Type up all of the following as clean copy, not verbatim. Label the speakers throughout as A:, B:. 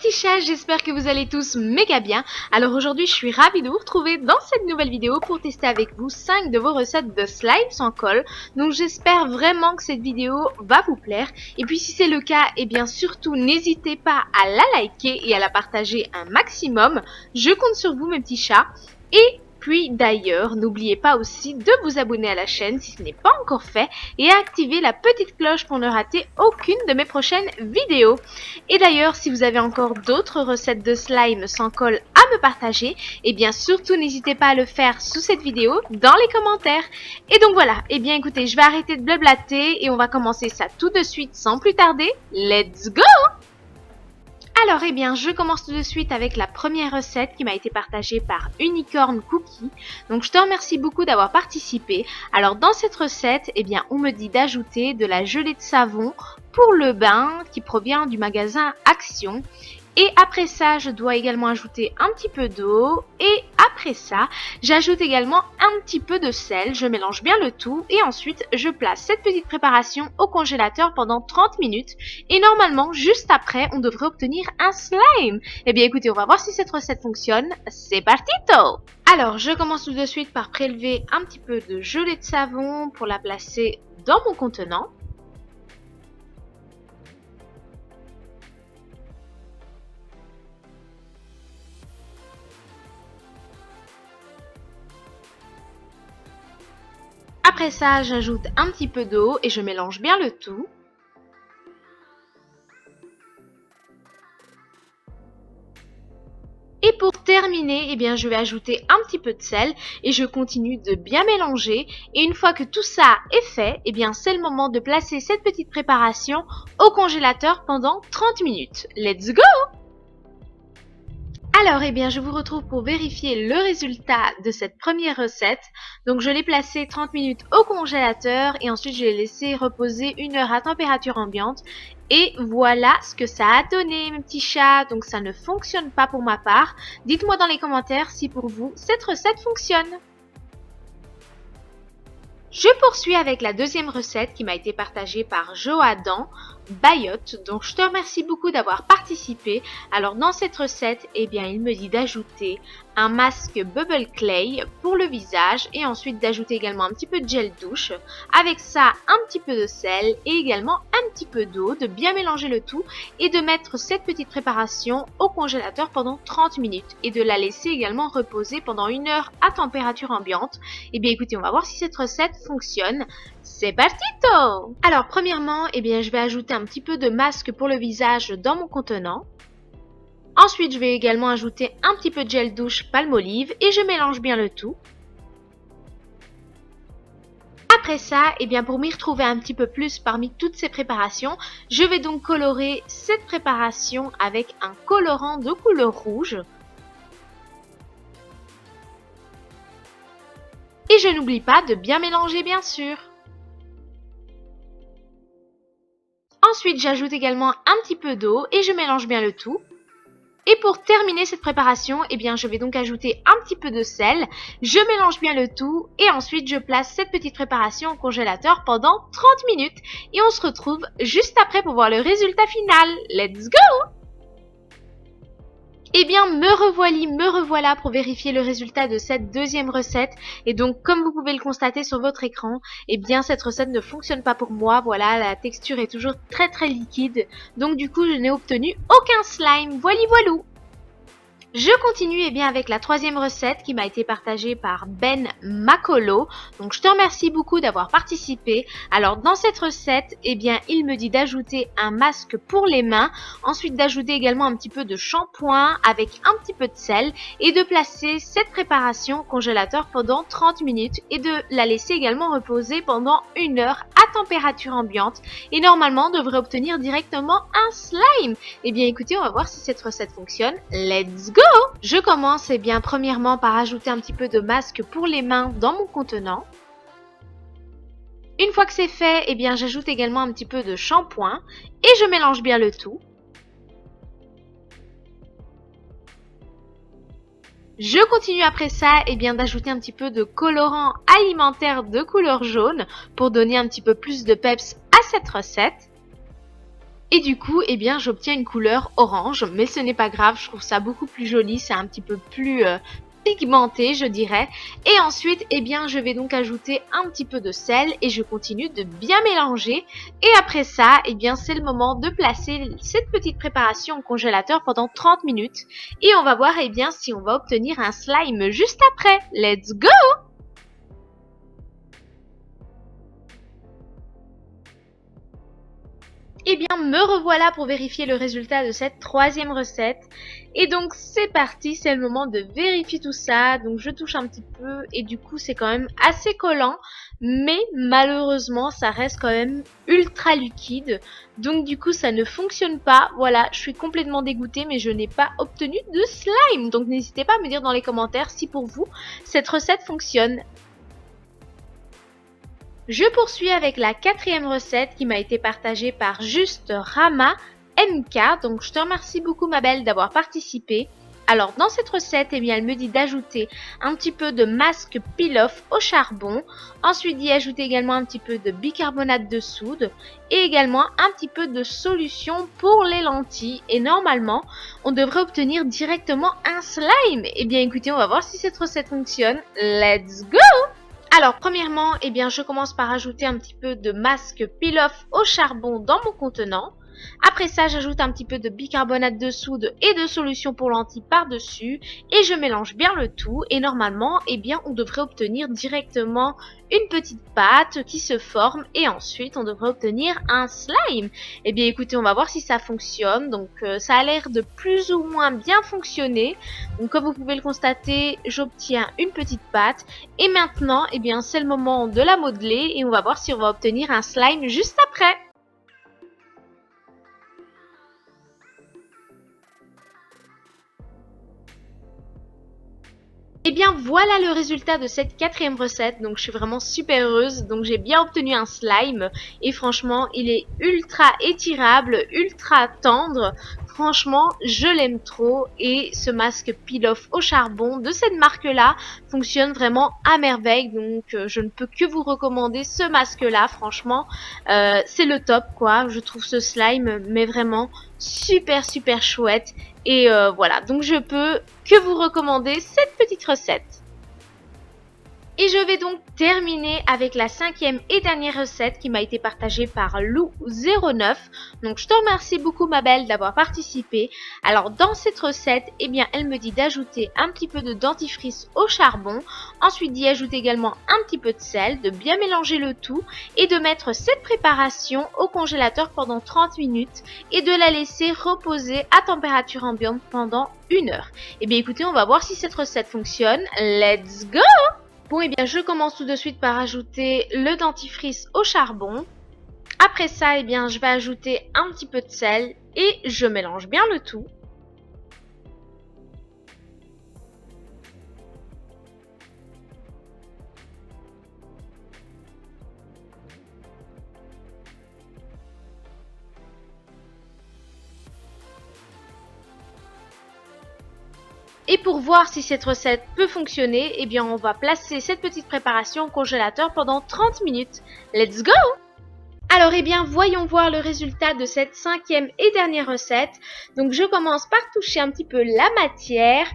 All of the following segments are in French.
A: petits chats, j'espère que vous allez tous méga bien. Alors aujourd'hui, je suis ravie de vous retrouver dans cette nouvelle vidéo pour tester avec vous 5 de vos recettes de slime sans colle. Donc j'espère vraiment que cette vidéo va vous plaire. Et puis si c'est le cas, eh bien surtout n'hésitez pas à la liker et à la partager un maximum. Je compte sur vous mes petits chats. Et puis d'ailleurs, n'oubliez pas aussi de vous abonner à la chaîne si ce n'est pas encore fait et à activer la petite cloche pour ne rater aucune de mes prochaines vidéos. Et d'ailleurs, si vous avez encore d'autres recettes de slime sans colle à me partager, eh bien surtout n'hésitez pas à le faire sous cette vidéo dans les commentaires. Et donc voilà, eh bien écoutez, je vais arrêter de blablater et on va commencer ça tout de suite sans plus tarder. Let's go! Alors, eh bien, je commence tout de suite avec la première recette qui m'a été partagée par Unicorn Cookie. Donc, je te remercie beaucoup d'avoir participé. Alors, dans cette recette, eh bien, on me dit d'ajouter de la gelée de savon pour le bain qui provient du magasin Action. Et après ça, je dois également ajouter un petit peu d'eau. Et après ça, j'ajoute également un petit peu de sel. Je mélange bien le tout. Et ensuite, je place cette petite préparation au congélateur pendant 30 minutes. Et normalement, juste après, on devrait obtenir un slime. Eh bien, écoutez, on va voir si cette recette fonctionne. C'est partito! Alors, je commence tout de suite par prélever un petit peu de gelée de savon pour la placer dans mon contenant. Après ça, j'ajoute un petit peu d'eau et je mélange bien le tout. Et pour terminer, eh bien, je vais ajouter un petit peu de sel et je continue de bien mélanger. Et une fois que tout ça est fait, eh bien, c'est le moment de placer cette petite préparation au congélateur pendant 30 minutes. Let's go! Alors, eh bien, je vous retrouve pour vérifier le résultat de cette première recette. Donc, je l'ai placé 30 minutes au congélateur et ensuite, je l'ai laissé reposer 1 heure à température ambiante. Et voilà ce que ça a donné, mes petits chats. Donc, ça ne fonctionne pas pour ma part. Dites-moi dans les commentaires si pour vous, cette recette fonctionne. Je poursuis avec la deuxième recette qui m'a été partagée par Joadan Bayotte, donc je te remercie beaucoup d'avoir participé. Alors dans cette recette, eh bien il me dit d'ajouter un masque Bubble Clay pour le visage et ensuite d'ajouter également un petit peu de gel douche. Avec ça, un petit peu de sel et également un petit peu d'eau, de bien mélanger le tout et de mettre cette petite préparation au congélateur pendant 30 minutes et de la laisser également reposer pendant 1 heure à température ambiante. Eh bien écoutez, on va voir si cette recette fonctionne. C'est partito! Alors premièrement, eh bien je vais ajouter un petit peu de masque pour le visage dans mon contenant. Ensuite, je vais également ajouter un petit peu de gel douche Palmolive et je mélange bien le tout. Après ça, eh bien pour m'y retrouver un petit peu plus parmi toutes ces préparations, je vais donc colorer cette préparation avec un colorant de couleur rouge. Et je n'oublie pas de bien mélanger bien sûr. Ensuite, j'ajoute également un petit peu d'eau et je mélange bien le tout. Et pour terminer cette préparation, eh bien, je vais donc ajouter un petit peu de sel. Je mélange bien le tout et ensuite je place cette petite préparation au congélateur pendant 30 minutes. Et on se retrouve juste après pour voir le résultat final. Let's go! Eh bien, me revoilà pour vérifier le résultat de cette deuxième recette. Et donc, comme vous pouvez le constater sur votre écran, eh bien, cette recette ne fonctionne pas pour moi. Voilà, la texture est toujours très liquide. Donc, du coup, je n'ai obtenu aucun slime. Voilou! Je continue eh bien, avec la troisième recette qui m'a été partagée par Ben Macolo. Donc je te remercie beaucoup d'avoir participé. Alors dans cette recette, eh bien, il me dit d'ajouter un masque pour les mains. Ensuite d'ajouter également un petit peu de shampoing avec un petit peu de sel. Et de placer cette préparation au congélateur pendant 30 minutes. Et de la laisser également reposer pendant 1 heure à température ambiante. Et normalement on devrait obtenir directement un slime. Eh bien écoutez, on va voir si cette recette fonctionne. Let's go! Je commence eh bien premièrement par ajouter un petit peu de masque pour les mains dans mon contenant. Une fois que c'est fait, eh bien j'ajoute également un petit peu de shampoing et je mélange bien le tout. Je continue après ça eh bien d'ajouter un petit peu de colorant alimentaire de couleur jaune pour donner un petit peu plus de peps à cette recette. Et du coup, eh bien, j'obtiens une couleur orange, mais ce n'est pas grave, je trouve ça beaucoup plus joli, c'est un petit peu plus pigmenté, je dirais. Et ensuite, eh bien, je vais donc ajouter un petit peu de sel et je continue de bien mélanger. Et après ça, eh bien, c'est le moment de placer cette petite préparation au congélateur pendant 30 minutes. Et on va voir, eh bien, si on va obtenir un slime juste après. Let's go! Eh bien, me revoilà pour vérifier le résultat de cette troisième recette. Et donc, c'est parti, c'est le moment de vérifier tout ça. Donc, je touche un petit peu et du coup, c'est quand même assez collant. Mais malheureusement, ça reste quand même ultra liquide. Donc, du coup, ça ne fonctionne pas. Voilà, je suis complètement dégoûtée, mais je n'ai pas obtenu de slime. Donc, n'hésitez pas à me dire dans les commentaires si pour vous, cette recette fonctionne. Je poursuis avec la quatrième recette qui m'a été partagée par Juste Rama MK. Donc je te remercie beaucoup ma belle d'avoir participé. Alors dans cette recette, eh bien, elle me dit d'ajouter un petit peu de masque peel-off au charbon. Ensuite d'y ajouter également un petit peu de bicarbonate de soude. Et également un petit peu de solution pour les lentilles. Et normalement, on devrait obtenir directement un slime. Eh bien écoutez, on va voir si cette recette fonctionne. Let's go! Alors, premièrement, eh bien, je commence par ajouter un petit peu de masque peel-off au charbon dans mon contenant. Après ça, j'ajoute un petit peu de bicarbonate de soude et de solution pour lentilles par-dessus et je mélange bien le tout et normalement, eh bien, on devrait obtenir directement une petite pâte qui se forme et ensuite on devrait obtenir un slime. Eh bien, écoutez, on va voir si ça fonctionne. Donc, ça a l'air de plus ou moins bien fonctionner. Donc, comme vous pouvez le constater, j'obtiens une petite pâte et maintenant, eh bien, c'est le moment de la modeler et on va voir si on va obtenir un slime juste après. Et bien voilà le résultat de cette quatrième recette, donc je suis vraiment super heureuse, donc j'ai bien obtenu un slime et franchement il est ultra étirable, ultra tendre, franchement je l'aime trop et ce masque peel-off au charbon de cette marque là fonctionne vraiment à merveille, donc je ne peux que vous recommander ce masque là, franchement c'est le top quoi, je trouve ce slime mais vraiment super chouette. Et voilà, donc je peux que vous recommander cette petite recette. Et je vais donc terminer avec la cinquième et dernière recette qui m'a été partagée par Lou09. Donc je te remercie beaucoup ma belle d'avoir participé. Alors dans cette recette, eh bien elle me dit d'ajouter un petit peu de dentifrice au charbon. Ensuite d'y ajouter également un petit peu de sel, de bien mélanger le tout et de mettre cette préparation au congélateur pendant 30 minutes et de la laisser reposer à température ambiante pendant 1 heure. Eh bien écoutez, on va voir si cette recette fonctionne. Let's go! Bon, et bien, je commence tout de suite par ajouter le dentifrice au charbon. Après ça, eh bien, je vais ajouter un petit peu de sel et je mélange bien le tout. Et pour voir si cette recette peut fonctionner, eh bien on va placer cette petite préparation au congélateur pendant 30 minutes. Let's go! Alors eh bien voyons voir le résultat de cette cinquième et dernière recette. Donc je commence par toucher un petit peu la matière.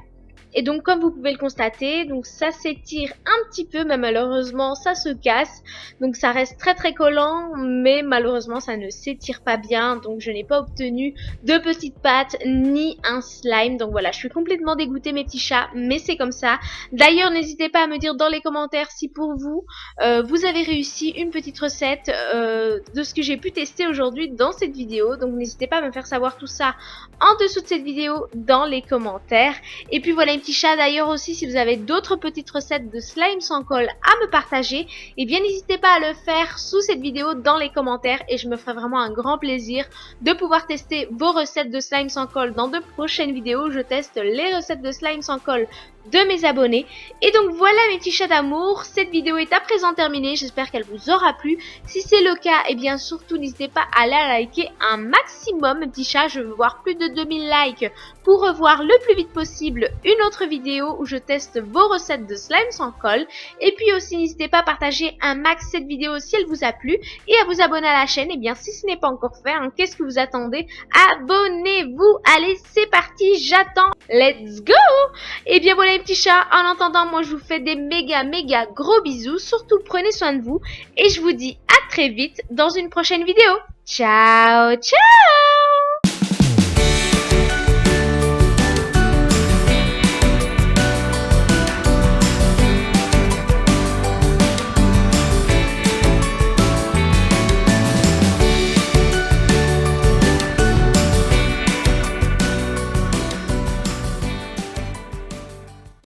A: Et donc comme vous pouvez le constater, donc ça s'étire un petit peu, mais malheureusement ça se casse. Donc ça reste très collant, mais malheureusement ça ne s'étire pas bien. Donc je n'ai pas obtenu de petites pâtes ni un slime. Donc voilà, je suis complètement dégoûtée mes petits chats, mais c'est comme ça. D'ailleurs n'hésitez pas à me dire dans les commentaires si pour vous, vous avez réussi une petite recette de ce que j'ai pu tester aujourd'hui dans cette vidéo. Donc n'hésitez pas à me faire savoir tout ça en dessous de cette vidéo dans les commentaires. Et puis voilà, petits chats, d'ailleurs aussi si vous avez d'autres petites recettes de slime sans colle à me partager, et bien n'hésitez pas à le faire sous cette vidéo dans les commentaires et je me ferai vraiment un grand plaisir de pouvoir tester vos recettes de slime sans colle dans de prochaines vidéos. Je teste les recettes de slime sans colle de mes abonnés. Et donc voilà mes petits chats d'amour, cette vidéo est à présent terminée, j'espère qu'elle vous aura plu. Si c'est le cas, et bien surtout n'hésitez pas à la liker un maximum mes petits chats, je veux voir plus de 2000 likes pour revoir le plus vite possible une autre vidéo où je teste vos recettes de slime sans colle. Et puis aussi n'hésitez pas à partager un max cette vidéo si elle vous a plu et à vous abonner à la chaîne. Et bien si ce n'est pas encore fait, hein, qu'est-ce que vous attendez? Abonnez-vous. Allez, c'est parti, j'attends. Let's go! Et bien voilà les petits chats, en attendant moi je vous fais des méga gros bisous, surtout prenez soin de vous et je vous dis à très vite dans une prochaine vidéo. Ciao ciao!